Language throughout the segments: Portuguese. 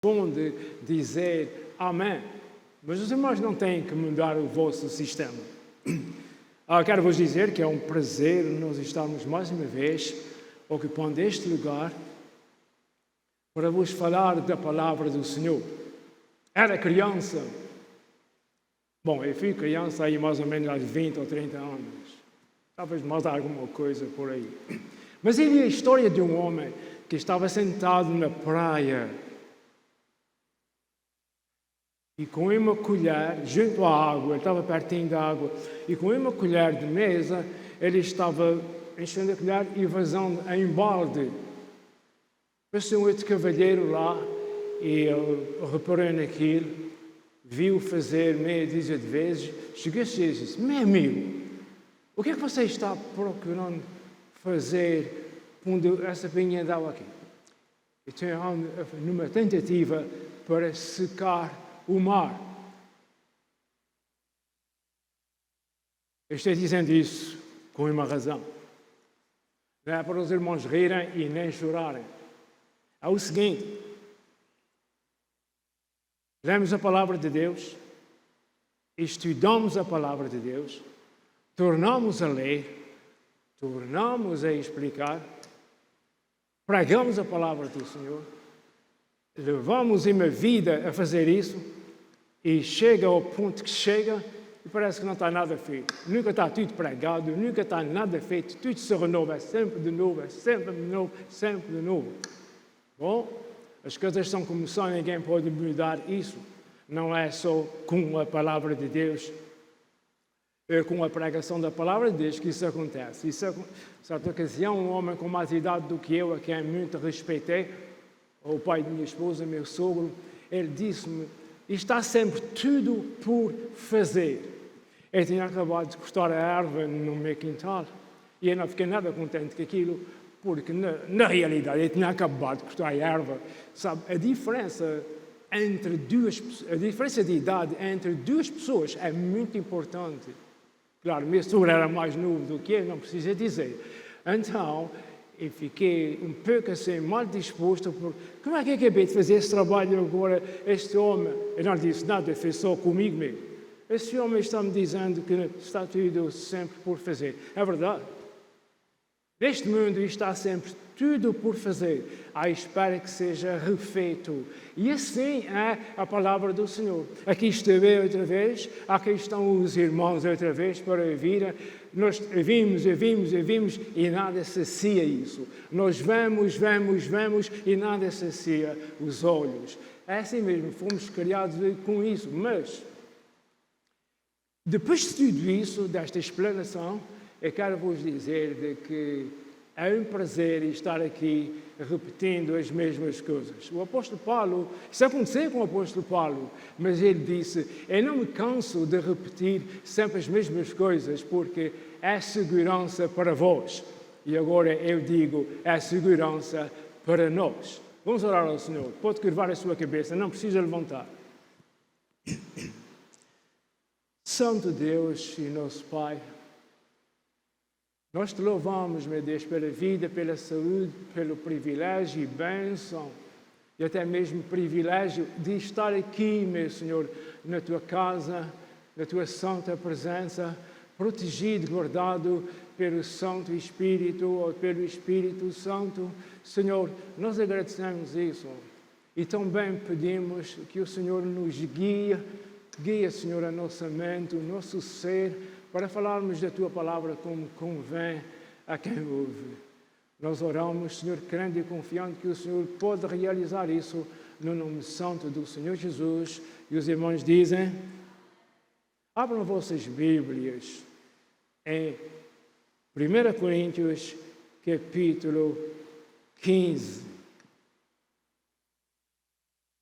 corresponde dizer amém. Mas os irmãos não têm que mudar o vosso sistema. Quero vos dizer que é um prazer nós estarmos mais uma vez ocupando este lugar para vos falar da palavra do Senhor. Era criança. Bom, eu fui criança aí mais ou menos há 20 ou 30 anos. Talvez mais alguma coisa por aí. Mas ele é a história de um homem que estava sentado na praia e com uma colher, junto à água, ele estava pertinho da água, e com uma colher de mesa, ele estava enchendo a colher e vazando em balde. Passou um outro cavalheiro lá e ele reparou naquilo, viu fazer meia dúzia de vezes, chegou-se e disse: meu amigo, o que é que você está procurando fazer pondo essa pinha de água aqui? Então, numa tentativa para secar o mar. Eu estou dizendo isso com uma razão. Não é para os irmãos rirem e nem chorarem. É o seguinte: lemos a palavra de Deus, estudamos a palavra de Deus, tornamos a ler, tornamos a explicar, pregamos a palavra do Senhor, levamos uma vida a fazer isso e chega ao ponto que chega e parece que não está nada feito. Nunca está tudo pregado, nunca está nada feito, tudo se renova, é sempre de novo, é sempre de novo, sempre de novo. Bom, as coisas são como são, ninguém pode mudar isso. Não é só com a palavra de Deus, é com a pregação da palavra de Deus que isso acontece. Isso, certa ocasião, um homem com mais idade do que eu, a quem muito respeitei, o pai de minha esposa, meu sogro, ele disse-me: está sempre tudo por fazer. Eu tinha acabado de cortar a erva no meu quintal e eu não fiquei nada contente com aquilo, porque na realidade eu tinha acabado de cortar a erva. Sabe, a diferença de idade entre duas pessoas é muito importante. Claro, meu sogro era mais novo do que eu, não precisa dizer. Então, eu fiquei um pouco assim, mal disposto, por como é que eu acabei de fazer esse trabalho agora, este homem? Eu não disse nada, fez só comigo mesmo. Esse homem está-me dizendo que está tudo sempre por fazer. É verdade. Neste mundo está sempre tudo por fazer, à espera que seja refeito. E assim é a palavra do Senhor. Aqui estou eu outra vez, aqui estão os irmãos outra vez para ouvir. Nós ouvimos e nada sacia isso. Nós vemos e nada sacia os olhos. É assim mesmo, fomos criados com isso. Mas, depois de tudo isso, desta explanação, eu quero vos dizer de que é um prazer estar aqui repetindo as mesmas coisas. O apóstolo Paulo, isso aconteceu com o apóstolo Paulo, mas ele disse: eu não me canso de repetir sempre as mesmas coisas, porque é segurança para vós. E agora eu digo, é segurança para nós. Vamos orar ao Senhor. Pode curvar a sua cabeça, não precisa levantar. Santo Deus e nosso Pai, nós te louvamos, meu Deus, pela vida, pela saúde, pelo privilégio e bênção, e até mesmo privilégio de estar aqui, meu Senhor, na tua casa, na tua santa presença, protegido, guardado pelo Santo Espírito, ou pelo Espírito Santo. Senhor, nós agradecemos isso e também pedimos que o Senhor nos guie, Senhor, a nossa mente, o nosso ser, para falarmos da Tua Palavra como convém a quem ouve. Nós oramos, Senhor, crendo e confiando que o Senhor pode realizar isso no nome santo do Senhor Jesus. E os irmãos dizem: abram vossas Bíblias em 1 Coríntios, capítulo 15.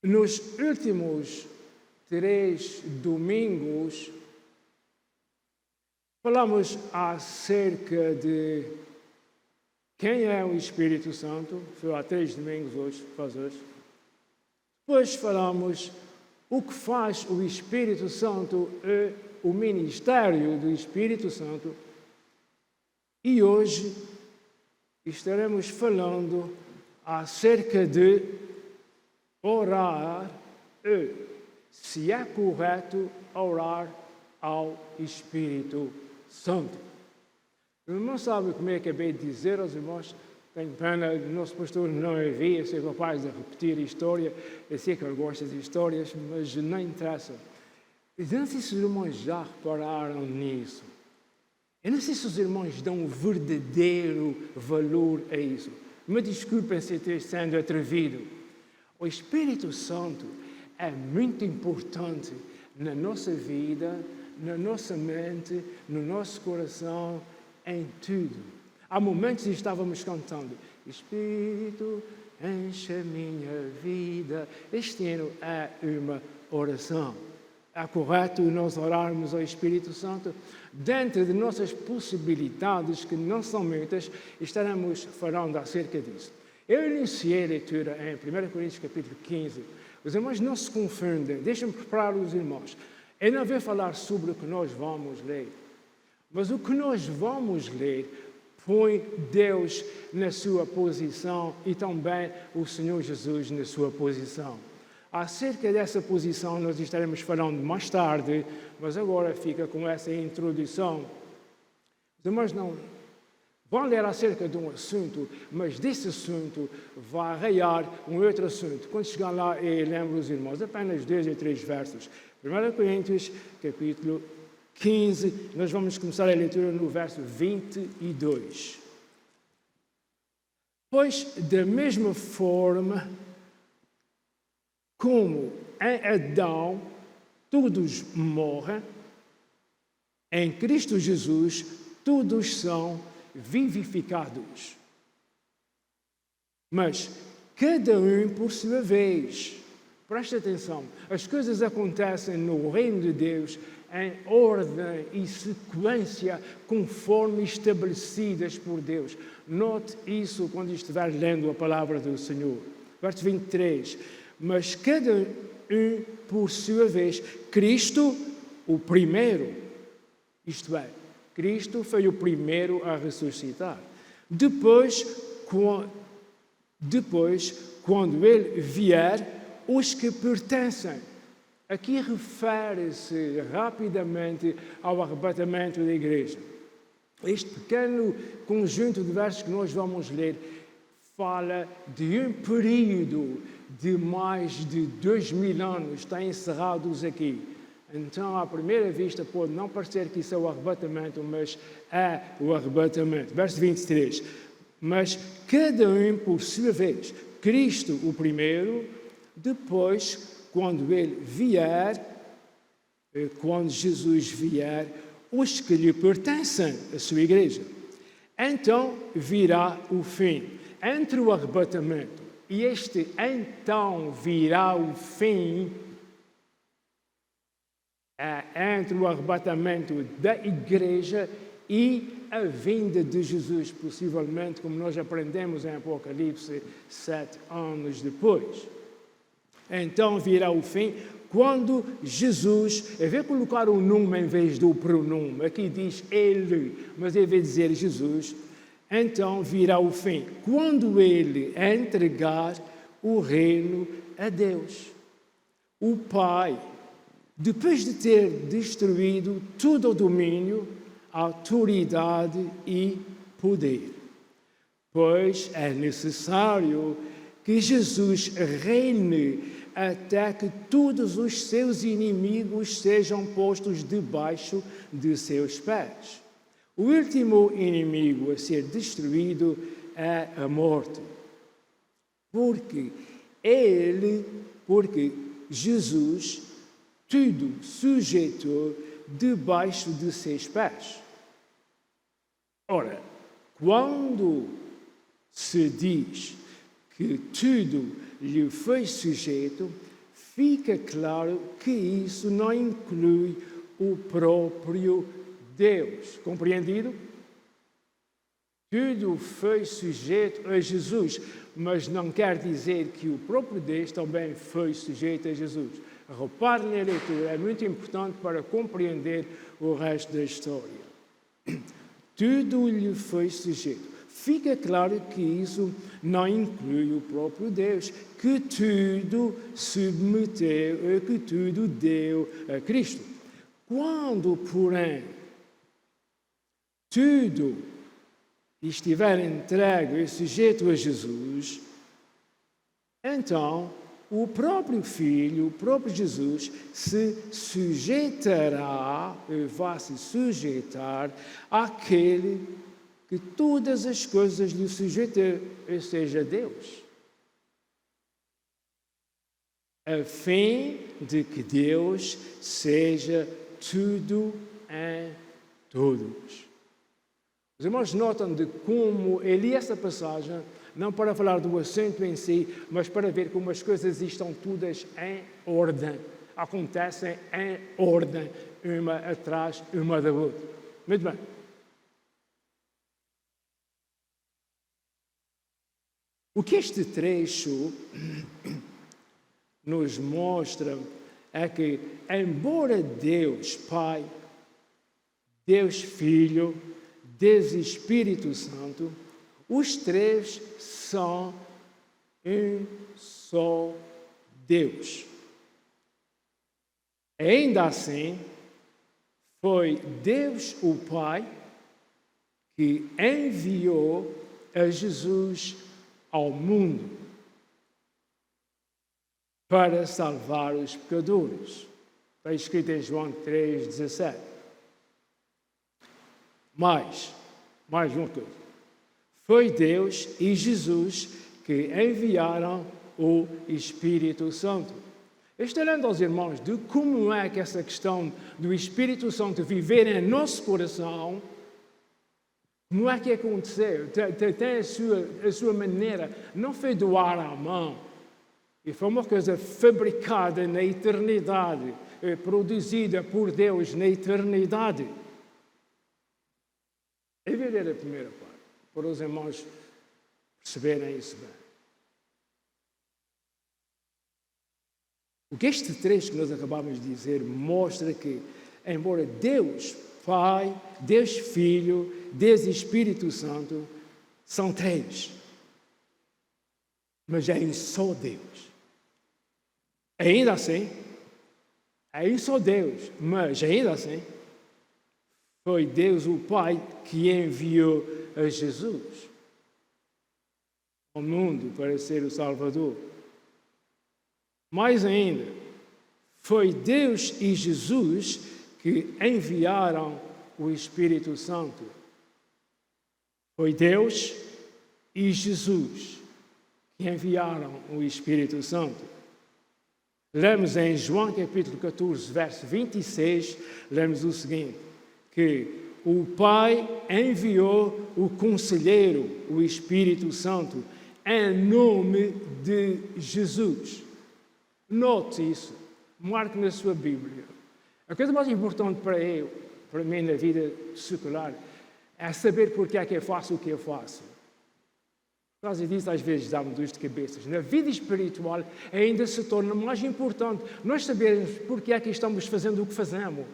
Nos últimos 3 domingos, falamos acerca de quem é o Espírito Santo. Foi há 3 domingos hoje, faz hoje. Depois falamos o que faz o Espírito Santo, o ministério do Espírito Santo. E hoje estaremos falando acerca de orar, se é correto orar ao Espírito Santo. O irmão sabe como é que acabei de dizer aos irmãos? Tenho pena, o nosso pastor não havia ser capaz de repetir a história. Eu sei que ele gosta de histórias, mas não interessa. Eu não sei se os irmãos já repararam nisso. Eu não sei se os irmãos dão um verdadeiro valor a isso. Me desculpem se estou sendo atrevido. O Espírito Santo é muito importante na nossa vida, na nossa mente, no nosso coração, em tudo. Há momentos que estávamos cantando: Espírito, enche a minha vida. Este ano é uma oração. É correto nós orarmos ao Espírito Santo? Dentro de nossas possibilidades, que não são muitas, estaremos falando acerca disso. Eu iniciei a leitura em 1 Coríntios capítulo 15. Os irmãos não se confundem. Deixem-me preparar os irmãos. Eu não vou falar sobre o que nós vamos ler. Mas o que nós vamos ler põe Deus na sua posição e também o Senhor Jesus na sua posição. Acerca dessa posição nós estaremos falando mais tarde, mas agora fica com essa introdução. Os irmãos não vão ler acerca de um assunto, mas desse assunto vai arraiar um outro assunto. Quando chegar lá, eu lembro os irmãos, apenas 2 ou 3 versos. 1 Coríntios, capítulo 15, nós vamos começar a leitura no verso 22. Pois, da mesma forma como em Adão todos morrem, em Cristo Jesus todos são vivificados. Mas cada um por sua vez. Preste atenção, as coisas acontecem no reino de Deus em ordem e sequência conforme estabelecidas por Deus. Note isso quando estiver lendo a palavra do Senhor. Verso 23. Mas cada um por sua vez. Cristo, o primeiro, isto é, Cristo foi o primeiro a ressuscitar. Depois, quando Ele vier, os que pertencem. Aqui refere-se rapidamente ao arrebatamento da igreja. Este pequeno conjunto de versos que nós vamos ler fala de um período de mais de 2000 anos, está encerrados aqui. Então, à primeira vista, pode não parecer que isso é o arrebatamento, mas é o arrebatamento. Verso 23. Mas cada um por sua vez. Cristo o primeiro, depois, quando Ele vier, quando Jesus vier, os que lhe pertencem, a sua igreja. Então virá o fim. Entre o arrebatamento e este então virá o fim, entre o arrebatamento da igreja e a vinda de Jesus, possivelmente, como nós aprendemos em Apocalipse 7 anos depois. Então virá o fim, quando Jesus, eu vou colocar o nome em vez do pronome, aqui diz Ele, mas eu vou dizer Jesus, então virá o fim, quando Ele entregar o reino a Deus, o Pai, depois de ter destruído todo o domínio, autoridade e poder. Pois é necessário que Jesus reine até que todos os seus inimigos sejam postos debaixo de seus pés. O último inimigo a ser destruído é a morte. Porque Jesus tudo sujeitou debaixo de seus pés. Ora, quando se diz que tudo lhe foi sujeito, fica claro que isso não inclui o próprio Deus. Compreendido? Tudo foi sujeito a Jesus, mas não quer dizer que o próprio Deus também foi sujeito a Jesus. Repare na leitura, é muito importante para compreender o resto da história. Tudo lhe foi sujeito. fica claro que isso não inclui o próprio Deus, que tudo submeteu, que tudo deu a Cristo. Quando, porém, tudo estiver entregue e sujeito a Jesus, então o próprio Filho, o próprio Jesus, se sujeitará, vai se sujeitar àquele que todas as coisas lhe sujeitam, ou seja, Deus. A fim de que Deus seja tudo em todos. Os irmãos notam de como eu li essa passagem, não para falar do assunto em si, mas para ver como as coisas estão todas em ordem. Acontecem em ordem, uma atrás, uma da outra. Muito bem. O que este trecho nos mostra é que, embora Deus Pai, Deus Filho, Deus Espírito Santo, os três são um só Deus. Ainda assim, foi Deus o Pai que enviou a Jesus ao mundo para salvar os pecadores. Está escrito em João 3,17. Mais uma coisa. Foi Deus e Jesus que enviaram o Espírito Santo. Eu estou olhando aos irmãos de como é que essa questão do Espírito Santo viver em nosso coração, como é que aconteceu? Tem a sua maneira, não foi doar à mão. E foi uma coisa fabricada na eternidade, produzida por Deus na eternidade. Eu vou ler a primeira parte, para os irmãos perceberem isso bem. O que este trecho que nós acabamos de dizer mostra que, embora Deus Pai, Deus Filho, Deus Espírito Santo são três, mas é um só Deus. Ainda assim, é um só Deus, mas ainda assim, foi Deus o Pai que enviou a Jesus ao mundo para ser o Salvador. Mais ainda, foi Deus e Jesus que enviaram o Espírito Santo. Foi Deus e Jesus que enviaram o Espírito Santo. Lemos em João capítulo 14, verso 26, lemos o seguinte, que o Pai enviou o Conselheiro, o Espírito Santo, em nome de Jesus. Note isso, marque na sua Bíblia. A coisa mais importante para mim na vida secular, é saber porque é que eu faço o que eu faço. Por causa disso, às vezes dá-me dores de cabeças. Na vida espiritual, ainda se torna mais importante nós sabermos porque é que estamos fazendo o que fazemos.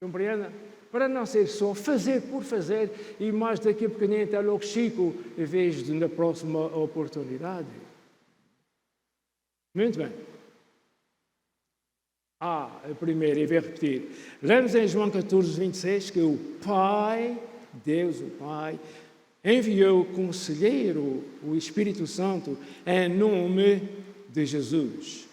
Compreenda? Para não ser só fazer por fazer e mais daqui a bocadinho até logo Chico, em vez de na próxima oportunidade. Muito bem. A primeira, e vou repetir. Lemos em João 14, 26, que o Pai, Deus o Pai, enviou o Conselheiro, o Espírito Santo, em nome de Jesus,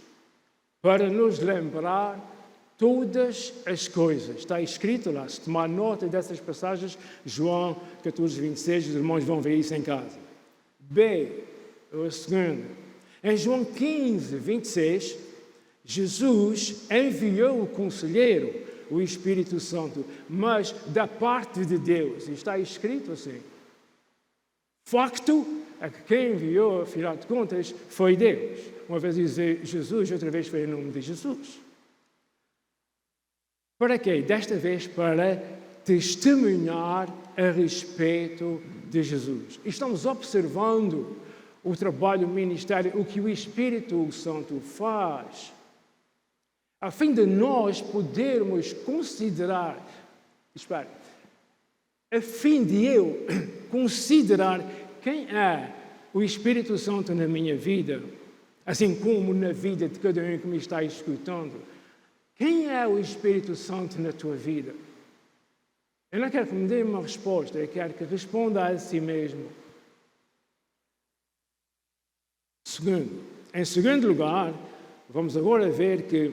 para nos lembrar todas as coisas. Está escrito lá, se tomar nota dessas passagens, João 14, 26, os irmãos vão ver isso em casa. B, a segunda. Em João 15, 26, Jesus enviou o Conselheiro, o Espírito Santo, mas da parte de Deus. Está escrito assim. Facto é que quem enviou, afinal de contas, foi Deus. Uma vez dizer Jesus, outra vez foi em nome de Jesus. Para quê? Desta vez para testemunhar a respeito de Jesus. Estamos observando o trabalho ministério, o que o Espírito Santo faz, a fim de nós podermos considerar, a fim de eu considerar quem é o Espírito Santo na minha vida, assim como na vida de cada um que me está escutando. Quem é o Espírito Santo na tua vida? Eu não quero que me dê uma resposta, eu quero que responda a si mesmo. Em segundo lugar, vamos agora ver que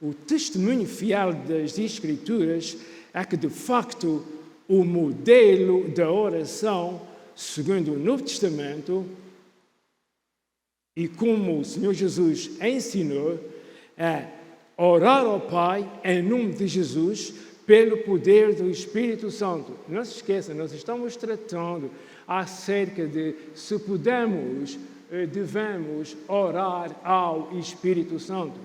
o testemunho fiel das Escrituras é que, de facto, o modelo da oração, segundo o Novo Testamento, e como o Senhor Jesus ensinou, é orar ao Pai em nome de Jesus, pelo poder do Espírito Santo. Não se esqueça, nós estamos tratando acerca de se devemos orar ao Espírito Santo.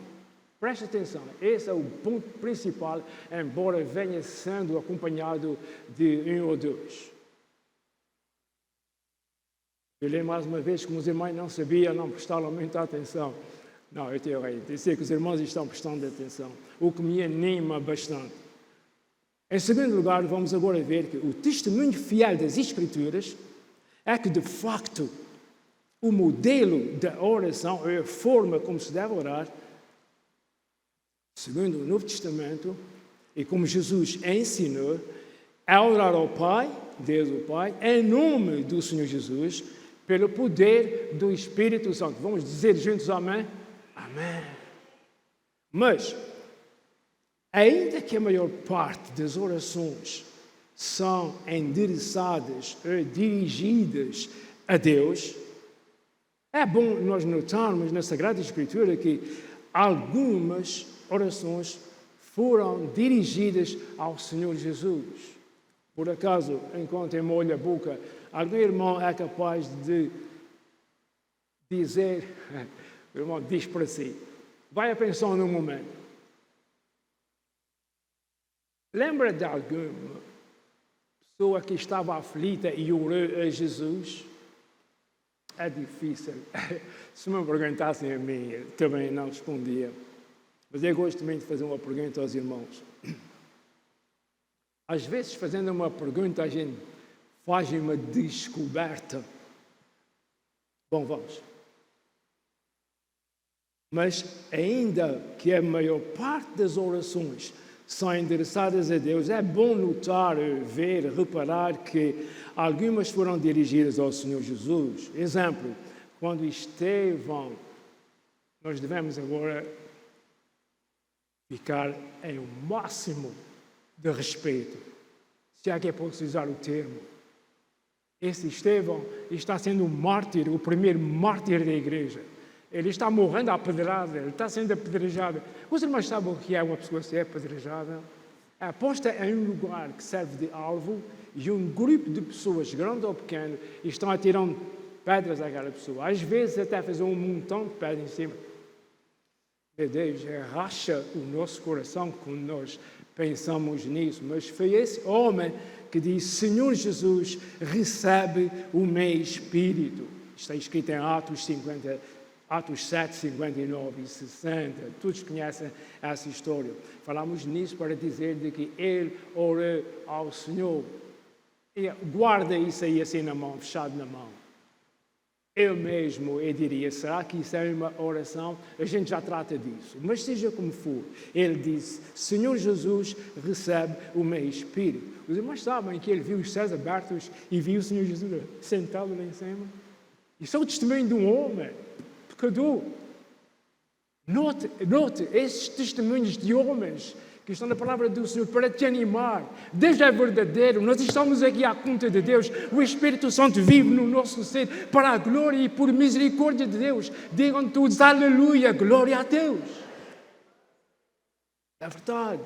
Preste atenção, esse é o ponto principal, embora venha sendo acompanhado de um ou dois. Eu leio mais uma vez, como os irmãos não sabiam, não prestaram muita atenção. Não, eu tenho aí. Eu sei que os irmãos estão prestando atenção, o que me anima bastante. Em segundo lugar, vamos agora ver que o testemunho fiel das Escrituras é que, de facto, o modelo da oração, a forma como se deve orar, segundo o Novo Testamento, e como Jesus ensinou, é orar ao Pai, Deus o Pai, em nome do Senhor Jesus, pelo poder do Espírito Santo. Vamos dizer juntos amém? Amém. Mas, ainda que a maior parte das orações são endereçadas ou dirigidas a Deus, é bom nós notarmos na Sagrada Escritura que algumas orações foram dirigidas ao Senhor Jesus. Por acaso, enquanto eu molho a boca, algum irmão é capaz de dizer, o irmão diz para si, vai a pensar num momento. Lembra de alguma pessoa que estava aflita e orou a Jesus? É difícil. Se me perguntassem a mim, eu também não respondia. Mas eu gosto também de fazer uma pergunta aos irmãos. Às vezes, fazendo uma pergunta, a gente faz uma descoberta. Bom, vamos. Mas ainda que a maior parte das orações são endereçadas a Deus, é bom notar, ver, reparar que algumas foram dirigidas ao Senhor Jesus. Exemplo, quando Estevão, nós devemos agora ficar em o máximo de respeito, se é que é posso usar o termo. Esse Estevão está sendo um mártir, o primeiro mártir da igreja. Ele está morrendo à pedrada, ele está sendo apedrejado. Os irmãos sabem o que é uma pessoa ser apedrejada? É posta em um lugar que serve de alvo e um grupo de pessoas, grande ou pequeno, estão atirando pedras àquela pessoa. Às vezes até fazer um montão de pedras em cima. Meu Deus, racha o nosso coração quando nós pensamos nisso. Mas foi esse homem que disse, Senhor Jesus, recebe o meu espírito. Está escrito em Atos 7, 59 e 60. Todos conhecem essa história. Falamos nisso para dizer de que ele orou ao Senhor. E guarda isso aí assim na mão, fechado na mão. Eu mesmo, eu diria, será que isso é uma oração? A gente já trata disso. Mas seja como for, ele disse, Senhor Jesus, recebe o meu espírito. Os irmãos sabem que ele viu os céus abertos e viu o Senhor Jesus sentado lá em cima. Isso é o testemunho de um homem pecador. Note esses testemunhos de homens que estão na palavra do Senhor para te animar. Deus é verdadeiro, nós estamos aqui à conta de Deus. O Espírito Santo vive no nosso ser para a glória e por misericórdia de Deus. Digam todos, aleluia, glória a Deus. É verdade.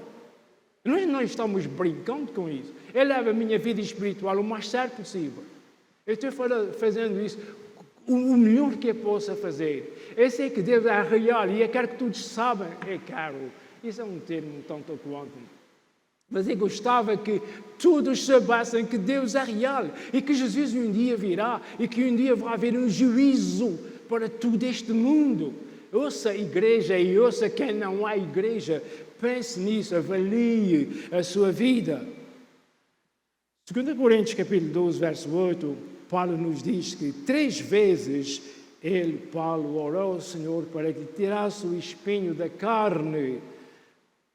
Nós não estamos brincando com isso. Eu levo a minha vida espiritual o mais sério possível. Eu estou fazendo isso o melhor que eu possa fazer. Eu sei que Deus é real e eu quero que todos saibam. Eu quero. Isso é um termo tanto quanto. Mas eu gostava que todos soubessem que Deus é real e que Jesus um dia virá e que um dia vai haver um juízo para todo este mundo. Ouça a igreja e ouça quem não é igreja. Pense nisso, avalie a sua vida. 2 Coríntios capítulo 12, verso 8, Paulo nos diz que 3 vezes Paulo, orou ao Senhor para que tirasse o espinho da carne.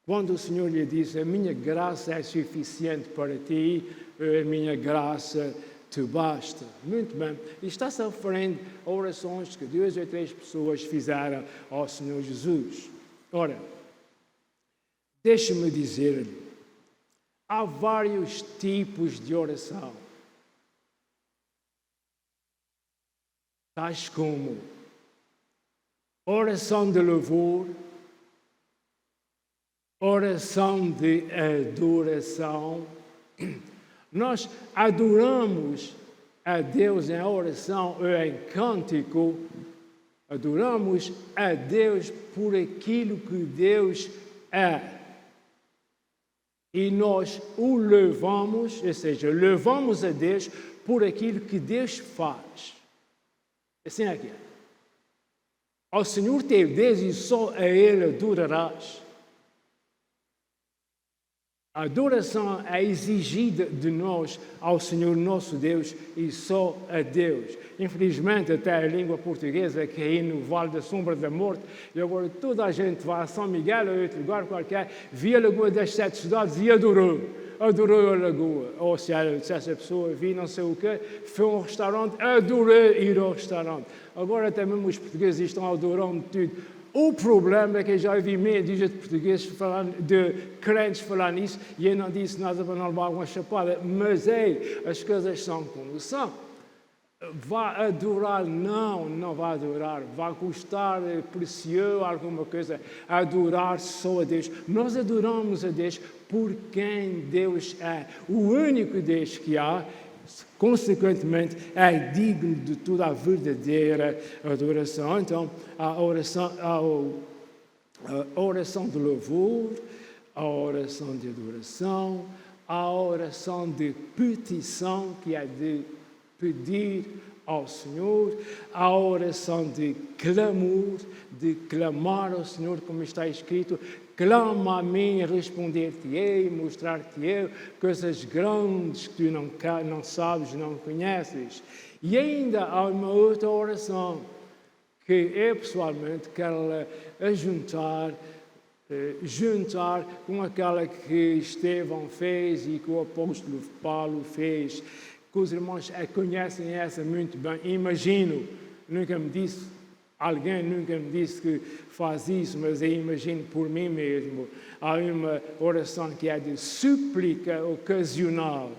Quando o Senhor lhe disse, a minha graça é suficiente para ti, a minha graça te basta. Muito bem. E está-se referendo a orações que 2 ou 3 pessoas fizeram ao Senhor Jesus. Ora, deixe-me dizer-lhe, há vários tipos de oração. Tais como oração de louvor, oração de adoração. Nós adoramos a Deus em oração ou em cântico, adoramos a Deus por aquilo que Deus é. E nós o louvamos, ou seja, louvamos a Deus por aquilo que Deus faz. Assim é que é. Ao Senhor teu Deus e só a Ele adorarás. A adoração é exigida de nós ao Senhor nosso Deus e só a Deus. Infelizmente, até a língua portuguesa, que é aí no Vale da Sombra da Morte, e agora toda a gente vai a São Miguel ou outro lugar qualquer, via a Lagoa das 7 Cidades e adorou a Lagoa. Ou se essa pessoa viu não sei o quê, foi a um restaurante, adorou ir ao restaurante. Agora até mesmo os portugueses estão adorando tudo. O problema é que eu já ouvi meia dúzia de portugueses de crentes falar nisso e eu não disse nada para não levar uma chapada, mas as coisas são como são. Vai adorar? Não vai adorar. Vai custar precioso alguma coisa. Adorar só a Deus. Nós adoramos a Deus por quem Deus é. O único Deus que há, consequentemente, é digno de toda a verdadeira adoração. Então, a oração de louvor, a oração de adoração, a oração de petição, que é de pedir ao Senhor, a oração de clamor, de clamar ao Senhor, como está escrito, clama a mim, responder-te-ei, mostrar-te-ei coisas grandes que tu não sabes, não conheces. E ainda há uma outra oração que eu pessoalmente quero juntar com aquela que Estevão fez e que o apóstolo Paulo fez, que os irmãos conhecem essa muito bem. Imagino, alguém nunca me disse que faz isso, mas eu imagino por mim mesmo. Há uma oração que é de súplica ocasional.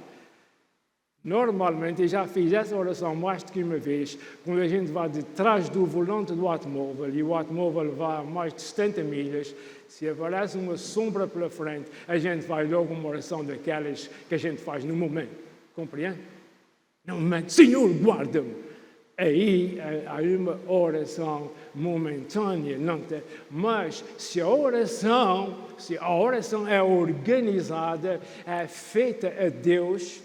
Normalmente, eu já fiz essa oração mais do que uma vez, quando a gente vai de trás do volante do automóvel e o automóvel vai a mais de 70 milhas, se aparece uma sombra pela frente, a gente faz logo uma oração daquelas que a gente faz no momento. Compreende? No momento, Senhor, guarda-me. Aí há uma oração momentânea, não tem. Mas se a oração é organizada, é feita a Deus,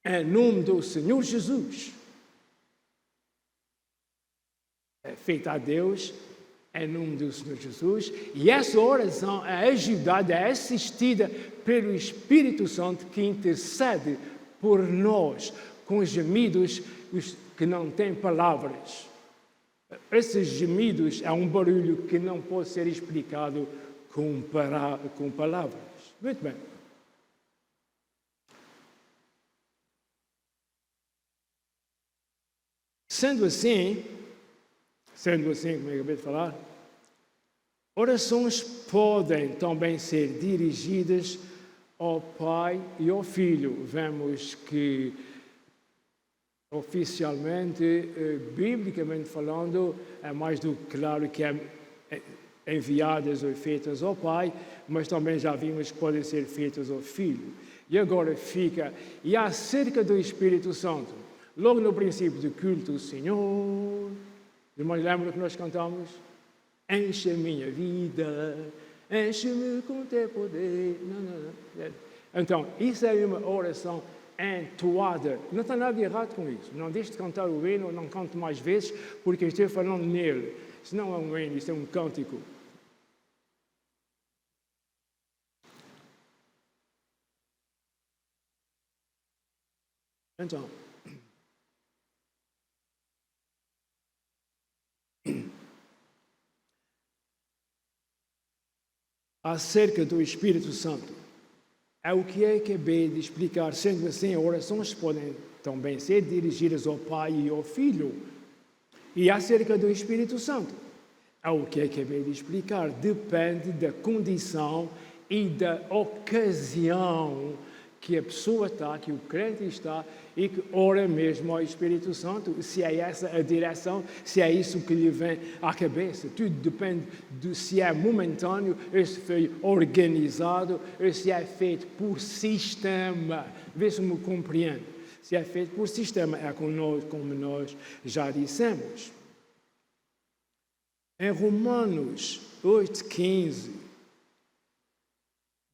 em nome do Senhor Jesus. É feita a Deus, em nome do Senhor Jesus, e essa oração é ajudada, é assistida pelo Espírito Santo que intercede por nós, com gemidos que não têm palavras. Esses gemidos é um barulho que não pode ser explicado com palavras. Muito bem. Sendo assim, como eu acabei de falar, orações podem também ser dirigidas ao Pai e ao Filho. Vemos que, oficialmente, biblicamente falando, é mais do que claro que é enviadas ou feitas ao Pai, mas também já vimos que podem ser feitas ao Filho. E agora e acerca do Espírito Santo, logo no princípio do culto, o Senhor, irmãos, lembram que nós cantamos? Enche a minha vida, enche-me com teu poder. Não. Então, isso é uma oração entoada. Não está nada errado com isso. Não deixe de cantar o hino, não cante mais vezes, porque estou falando nele. Isso não é um hino, isso é um cântico. Então, acerca do Espírito Santo, é o que acabei de explicar. Sendo assim, orações podem também ser dirigidas ao Pai e ao Filho. E acerca do Espírito Santo, é o que acabei de explicar. Depende da condição e da ocasião que a pessoa está, que o crente está, e que ora mesmo ao Espírito Santo, se é essa a direção, se é isso que lhe vem à cabeça. Tudo depende de se é momentâneo, ou se foi organizado, ou se é feito por sistema. Vê se me compreende. Se é feito por sistema, é como nós já dissemos. Em Romanos 8,15,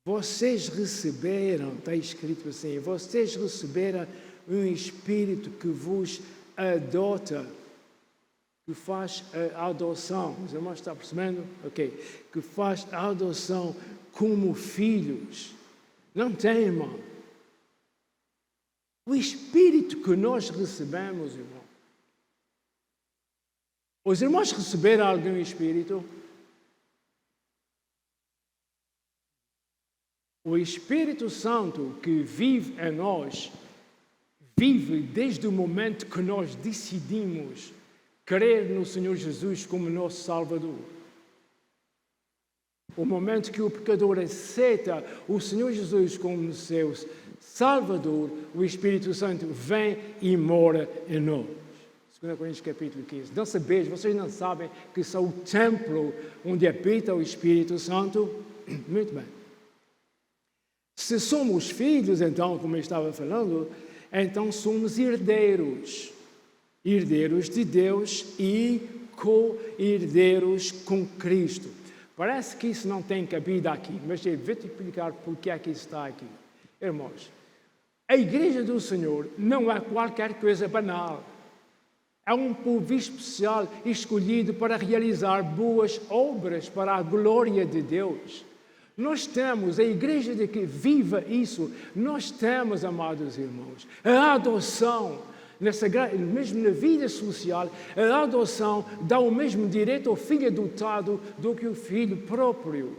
vocês receberam, está escrito assim, vocês receberam um Espírito que vos adota, que faz a adoção. Os irmãos estão percebendo? Ok. Que faz a adoção como filhos. Não tem, irmão. O Espírito que nós recebemos, irmão. Os irmãos receberam algum Espírito? O Espírito Santo que vive em nós, vive desde o momento que nós decidimos crer no Senhor Jesus como nosso Salvador. O momento que o pecador aceita o Senhor Jesus como seu Salvador, o Espírito Santo vem e mora em nós. 2 Coríntios capítulo 15. Não sabeis, vocês não sabem que são o templo onde habita o Espírito Santo? Muito bem. Se somos filhos, então, como eu estava falando, então somos herdeiros. Herdeiros de Deus e co-herdeiros com Cristo. Parece que isso não tem cabida aqui, mas eu vou te explicar porque é que isso está aqui. Irmãos, a Igreja do Senhor não é qualquer coisa banal. É um povo especial escolhido para realizar boas obras para a glória de Deus. Nós temos, a igreja de que viva isso, nós temos, amados irmãos, a adoção, mesmo na vida social, a adoção dá o mesmo direito ao filho adotado do que o filho próprio.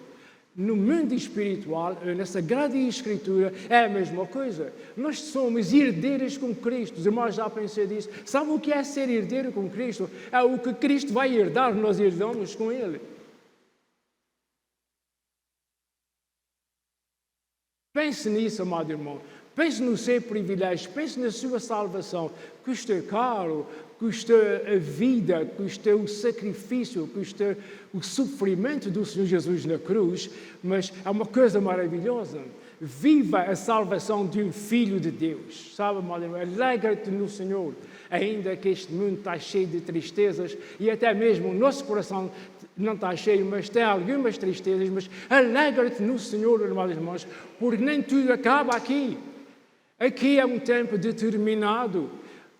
No mundo espiritual, na Sagrada Escritura, é a mesma coisa. Nós somos herdeiros com Cristo. Os irmãos já pensam disso. Sabe o que é ser herdeiro com Cristo? É o que Cristo vai herdar, nós herdamos com Ele. Pense nisso, amado irmão. Pense no seu privilégio, pense na sua salvação. Custa caro, custa a vida, custa o sacrifício, custa o sofrimento do Senhor Jesus na cruz, mas é uma coisa maravilhosa. Viva a salvação de um filho de Deus. Sabe, amado irmão, alegra-te no Senhor. Ainda que este mundo está cheio de tristezas e até mesmo o nosso coração não está cheio, mas tem algumas tristezas, mas alegra-te no Senhor, amados irmãos, porque nem tudo acaba aqui. Aqui é um tempo determinado.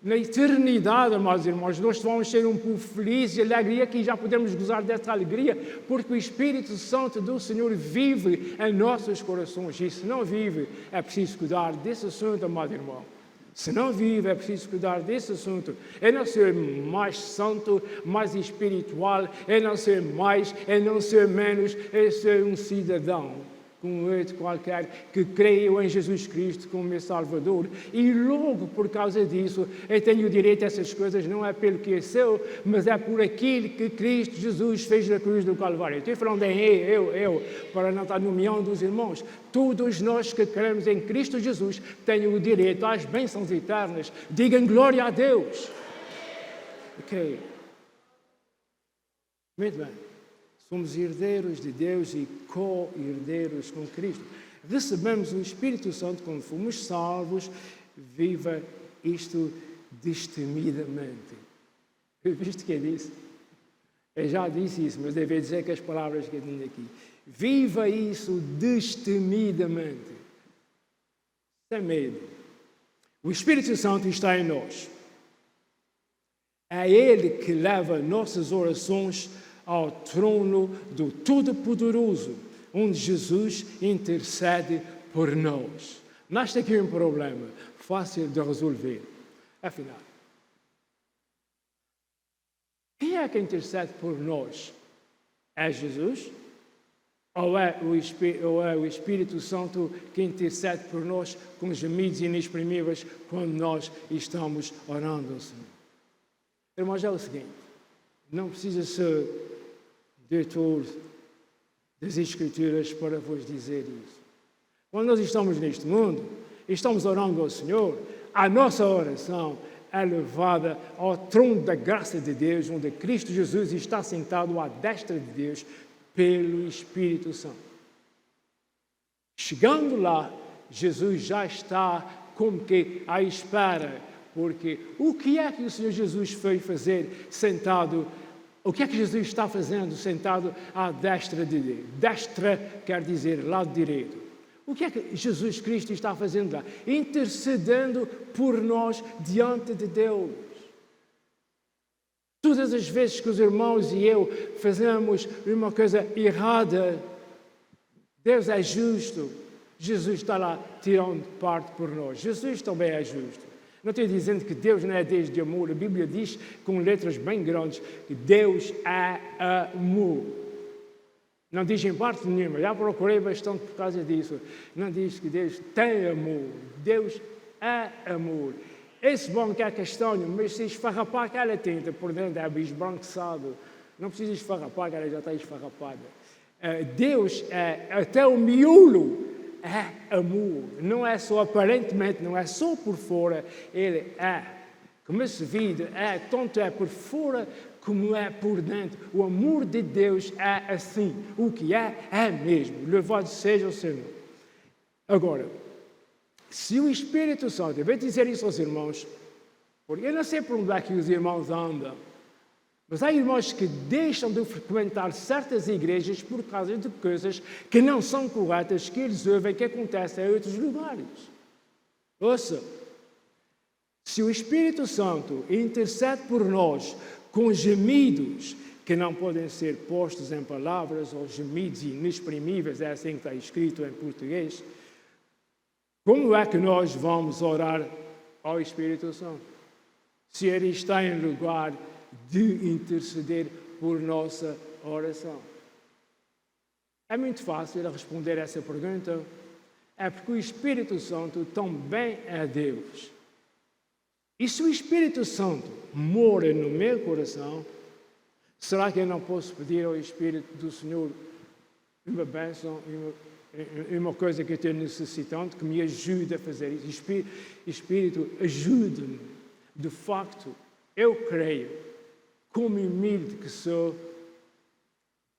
Na eternidade, amados irmãos, nós vamos ser um povo feliz e alegria, que já podemos gozar dessa alegria, porque o Espírito Santo do Senhor vive em nossos corações. E se não vive, é preciso cuidar desse assunto, amado irmão. Se não vive, é preciso cuidar desse assunto. É não ser mais santo, mais espiritual, é não ser mais, é não ser menos, é ser um cidadão como outro qualquer, que creio em Jesus Cristo como meu Salvador. E logo por causa disso, eu tenho direito a essas coisas, não é pelo que é seu, mas é por aquilo que Cristo Jesus fez na cruz do Calvário. Estou falando em eu, para não estar nomeando os irmãos. Todos nós que cremos em Cristo Jesus temos o direito às bênçãos eternas. Digam glória a Deus. Ok. Muito bem. Somos herdeiros de Deus e co-herdeiros com Cristo. Recebemos o Espírito Santo quando fomos salvos. Viva isto destemidamente. Viste o que eu disse? Eu já disse isso, mas devo dizer que as palavras que eu tenho aqui. Viva isso destemidamente. Sem medo. O Espírito Santo está em nós. É Ele que leva nossas orações ao trono do Todo-Poderoso, onde Jesus intercede por nós. Nasce aqui um problema fácil de resolver. Afinal, quem é que intercede por nós? É Jesus? Ou é o Espírito Santo que intercede por nós com gemidos inexprimíveis quando nós estamos orando ao Senhor? Irmãos, é o seguinte, não precisa ser doutor das Escrituras para vos dizer isso. Quando nós estamos neste mundo, estamos orando ao Senhor, a nossa oração é levada ao trono da graça de Deus, onde Cristo Jesus está sentado à destra de Deus, pelo Espírito Santo. Chegando lá, Jesus já está como que à espera, porque o que é que o Senhor Jesus foi fazer sentado? O que é que Jesus está fazendo sentado à destra de Deus? Destra quer dizer lado direito. O que é que Jesus Cristo está fazendo lá? Intercedendo por nós diante de Deus. Todas as vezes que os irmãos e eu fazemos uma coisa errada, Deus é justo. Jesus está lá tirando parte por nós. Jesus também é justo. Não estou dizendo que Deus não é Deus de amor. A Bíblia diz, com letras bem grandes, que Deus é amor. Não diz em parte nenhuma. Já procurei bastante por causa disso. Não diz que Deus tem amor. Deus é amor. Esse banco é castanho, mas se esfarrapar aquela tinta por dentro é esbranquiçado. Não precisa esfarrapar, que ela já está esfarrapada. Deus é até o miolo. É amor, não é só aparentemente, não é só por fora, ele é. Como se vê, tanto é por fora como é por dentro. O amor de Deus é assim. O que é mesmo. Louvado seja o Senhor. Agora, se o Espírito Santo, eu vou dizer isso aos irmãos, porque eu não sei por onde é que os irmãos andam, mas há irmãos que deixam de frequentar certas igrejas por causa de coisas que não são corretas, que eles ouvem que acontecem em outros lugares. Ouça, se o Espírito Santo intercede por nós com gemidos que não podem ser postos em palavras, ou gemidos inexprimíveis, é assim que está escrito em português, como é que nós vamos orar ao Espírito Santo? Se ele está em lugar de interceder por nossa oração. É muito fácil responder essa pergunta. É porque o Espírito Santo também é Deus. E se o Espírito Santo mora no meu coração, será que eu não posso pedir ao Espírito do Senhor uma bênção, uma coisa que eu estou necessitando, que me ajude a fazer isso? Espírito, ajude-me. De facto, eu creio, como humilde que sou,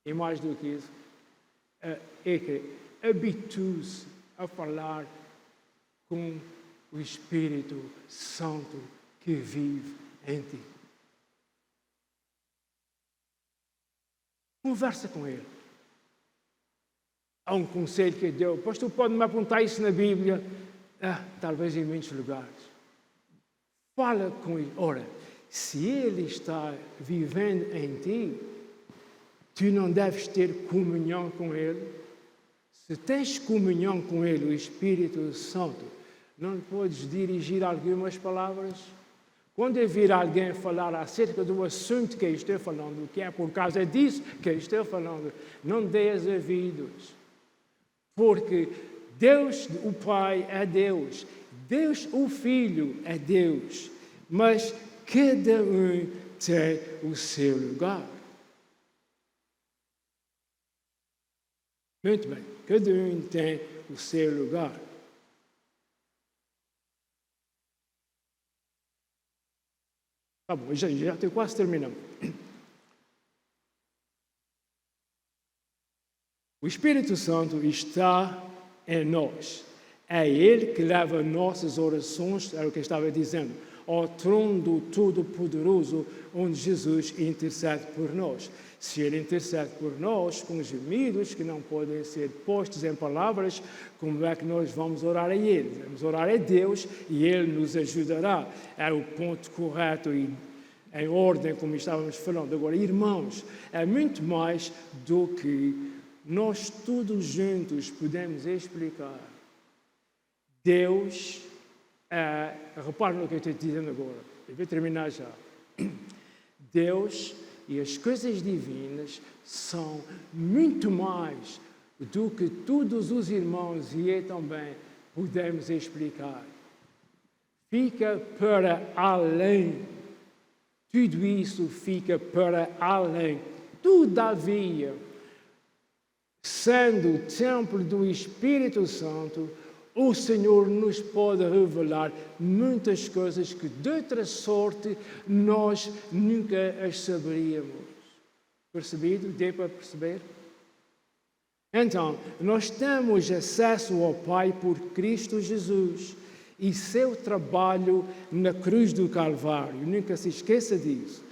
e mais do que isso, é que habitue-se a falar com o Espírito Santo que vive em ti. Conversa com ele. Há um conselho que deu. Pastor, pode-me apontar isso na Bíblia? Talvez em muitos lugares. Fala com ele. Ora, se ele está vivendo em ti, tu não deves ter comunhão com ele. Se tens comunhão com ele, o Espírito Santo, não podes dirigir algumas palavras? Quando eu vir alguém falar acerca do assunto que eu estou falando, que é por causa disso que eu estou falando, não dês ouvidos. Porque Deus, o Pai, é Deus. Deus, o Filho, é Deus. Mas cada um tem o seu lugar. Muito bem. Cada um tem o seu lugar. Tá bom, já estou quase terminando. O Espírito Santo está em nós. É Ele que leva nossas orações, era o que eu estava dizendo, ao trono do Todo-Poderoso, onde Jesus intercede por nós. Se Ele intercede por nós com gemidos que não podem ser postos em palavras, como é que nós vamos orar a Ele? Vamos orar a Deus e Ele nos ajudará. É o ponto correto e em ordem, como estávamos falando. Agora, irmãos, é muito mais do que nós todos juntos podemos explicar. Deus, repare no que eu estou dizendo agora, eu vou terminar já. Deus e as coisas divinas são muito mais do que todos os irmãos e eu também podemos explicar. Fica para além. Tudo isso fica para além. Todavia, sendo o templo do Espírito Santo, o Senhor nos pode revelar muitas coisas que de outra sorte nós nunca as saberíamos. Percebido? Deu para perceber? Então, nós temos acesso ao Pai por Cristo Jesus e seu trabalho na cruz do Calvário. Nunca se esqueça disso.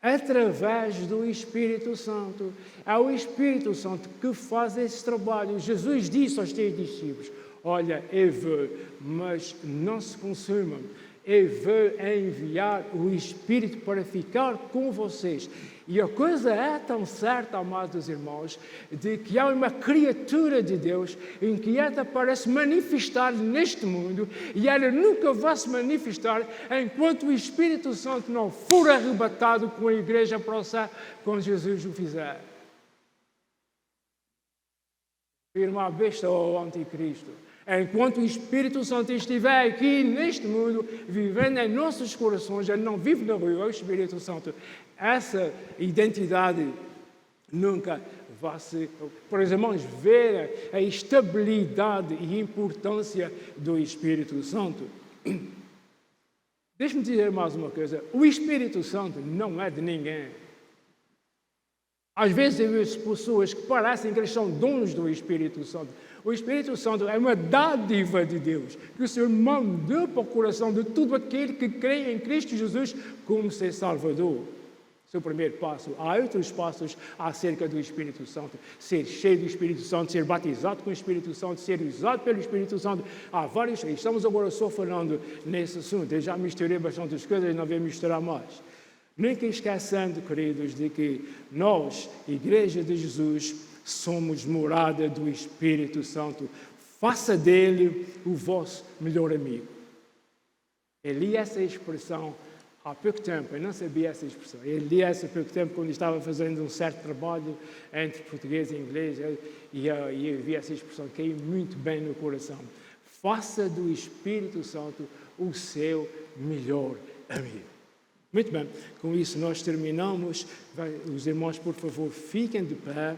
Através do Espírito Santo. É o Espírito Santo que faz esse trabalho. Jesus disse aos seus discípulos: olha, eu vou, mas não se consumam. Eu vou enviar o Espírito para ficar com vocês. E a coisa é tão certa, amados irmãos, de que há uma criatura de Deus inquieta para se manifestar neste mundo e ela nunca vai se manifestar enquanto o Espírito Santo não for arrebatado com a igreja para o céu, quando Jesus o fizer. Firma a besta ao anticristo. Enquanto o Espírito Santo estiver aqui neste mundo, vivendo em nossos corações, ele não vive na rua, é o Espírito Santo. Essa identidade nunca vai se... Para os irmãos verem a estabilidade e importância do Espírito Santo. Deixe-me dizer mais uma coisa. O Espírito Santo não é de ninguém. Às vezes eu vejo pessoas que parecem que eles são donos do Espírito Santo. O Espírito Santo é uma dádiva de Deus, que o Senhor mandou para o coração de todo aquele que crê em Cristo Jesus como seu Salvador. Esse é o primeiro passo. Há outros passos acerca do Espírito Santo. Ser cheio do Espírito Santo, ser batizado com o Espírito Santo, ser usado pelo Espírito Santo. Há vários. Estamos agora só falando nesse assunto. Eu já misturei bastante as coisas, não vou misturar mais. Nunca esquecendo, queridos, de que nós, Igreja de Jesus, somos morada do Espírito Santo. Faça dele o vosso melhor amigo. Eu li essa expressão há pouco tempo, eu não sabia essa expressão. Eu li essa há pouco tempo quando estava fazendo um certo trabalho entre português e inglês e eu vi essa expressão, caiu muito bem no coração. Faça do Espírito Santo o seu melhor amigo. Muito bem, com isso nós terminamos. Os irmãos, por favor, fiquem de pé.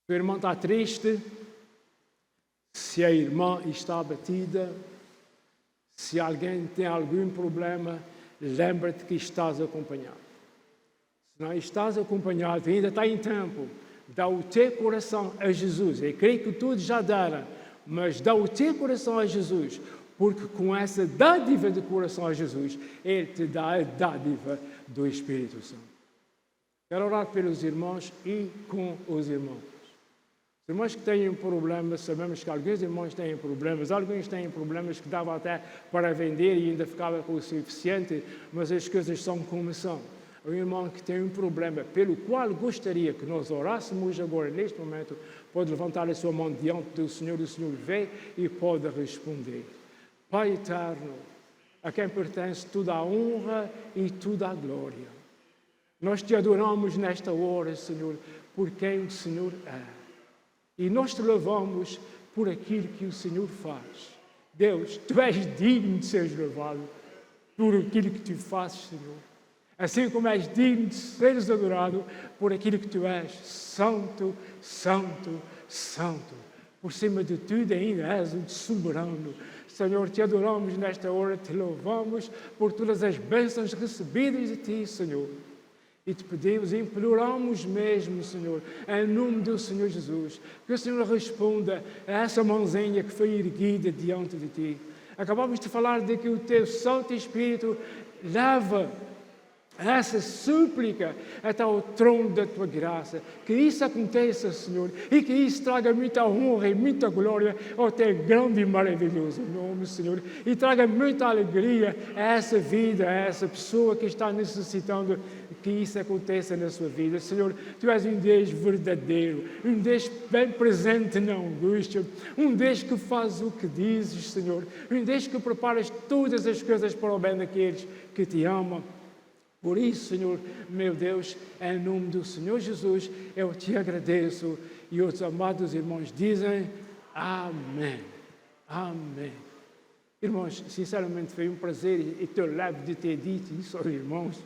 O irmão está triste, se a irmã está abatida, se alguém tem algum problema, lembra-te que estás acompanhado. Se não estás acompanhado, ainda está em tempo, dá o teu coração a Jesus. Eu creio que todos já deram, mas dá o teu coração a Jesus, porque com essa dádiva de coração a Jesus, Ele te dá a dádiva do Espírito Santo. Quero orar pelos irmãos e com os irmãos. Os irmãos que têm problemas, sabemos que alguns irmãos têm problemas, alguns têm problemas que davam até para vender e ainda ficava com o suficiente, mas as coisas são como são. O irmão que tem um problema pelo qual gostaria que nós orássemos agora, neste momento, pode levantar a sua mão diante do Senhor, o Senhor vê e pode responder. Pai eterno, a quem pertence toda a honra e toda a glória. Nós te adoramos nesta hora, Senhor, por quem o Senhor é. E nós te louvamos por aquilo que o Senhor faz. Deus, tu és digno de seres louvado por aquilo que tu fazes, Senhor. Assim como és digno de seres adorado por aquilo que tu és. Santo, santo, santo. Por cima de tudo ainda és o soberano. Senhor, te adoramos nesta hora, te louvamos por todas as bênçãos recebidas de ti, Senhor. E te pedimos e imploramos mesmo, Senhor, em nome do Senhor Jesus, que o Senhor responda a essa mãozinha que foi erguida diante de ti. Acabamos de falar de que o teu Santo Espírito leva essa súplica até ao trono da Tua graça. Que isso aconteça, Senhor, e que isso traga muita honra e muita glória ao Teu grande e maravilhoso nome, Senhor, e traga muita alegria a essa vida, a essa pessoa que está necessitando que isso aconteça na sua vida. Senhor, Tu és um Deus verdadeiro, um Deus bem presente na angústia, um Deus que faz o que dizes, Senhor, um Deus que preparas todas as coisas para o bem daqueles que Te amam. Por isso, Senhor, meu Deus, em nome do Senhor Jesus, eu Te agradeço e os amados irmãos dizem amém. Amém. Irmãos, sinceramente foi um prazer e te levo de ter dito isso aos irmãos.